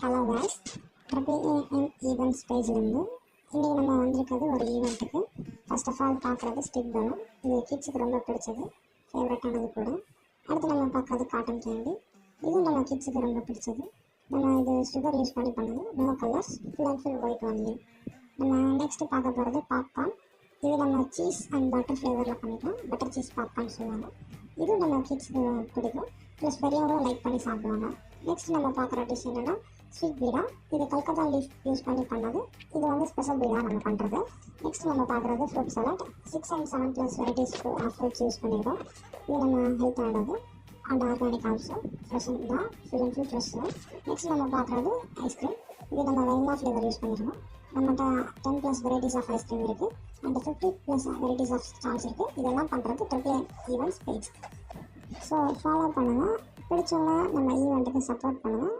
Hello guys, AAM events பேஜ்லேருந்து இன்றைக்கி நம்ம வந்திருக்கிறது ஒரு ஈவெண்ட்டுக்கு. ஃபர்ஸ்ட் ஆஃப் ஆல் பார்க்குறது ஸ்டிக் பலூன். இது கிட்ஸுக்கு ரொம்ப பிடிச்சது, ஃபேவரட்டானது கூட. அடுத்து நம்ம பார்க்குறது காட்டன் கேண்டி. இதுவும் நம்ம கிட்ஸுக்கு ரொம்ப பிடிச்சது. நம்ம இது சுகர் யூஸ் பண்ணி பண்ணது, no colours, full and full white only. நம்ம நெக்ஸ்ட்டு பார்க்க போகிறது பாப்கார்ன். இது நம்ம சீஸ் அண்ட் பட்டர் ஃப்ளேவரில் பண்ணிக்கலாம், பட்டர் சீஸ் பாப்கார்ன் சொல்லுவாங்க. இதுவும் நம்ம கிட்ஸுக்கு பிடிக்கும், ப்ளஸ் பெரியவங்களும் லைக் பண்ணி சாப்பிடுவாங்க. நெக்ஸ்ட் நம்ம பார்க்குற டிஷ் என்னென்னா ஸ்வீட் பீடா. இது கல்கத்தா லீஃப் யூஸ் பண்ணி பண்ணது. இது வந்து ஸ்பெஷல் பீடா நம்ம பண்ணுறது. நெக்ஸ்ட் நம்ம பார்க்குறது fruit salad. 6 and 7 + varieties fruits use பண்ணிடுறோம். இது நம்ம ஹெல்த் ஆனது அண்ட் ஆர்கானிக் ஆல்சோ, ஃப்ரெஷ் தான், full and full fresh. Next நம்ம பார்க்குறது ஐஸ்கிரீம். இது நம்ம வெனிலா ஃப்ளேவர் யூஸ் பண்ணிடுறோம். நம்மகிட்ட 10+ வெரைட்டிஸ் ஆஃப் ஐஸ்கிரீம் இருக்குது அண்ட் 50+ வெரைட்டிஸ் ஆஃப் ஸ்டால்ஸ் இருக்குது. இதெல்லாம் பண்ணுறது AAM events page. So follow பண்ணுங்கள், பிடிச்சவங்க நம்ம ஈவெண்ட்டுக்கு சப்போர்ட் பண்ணுங்கள்.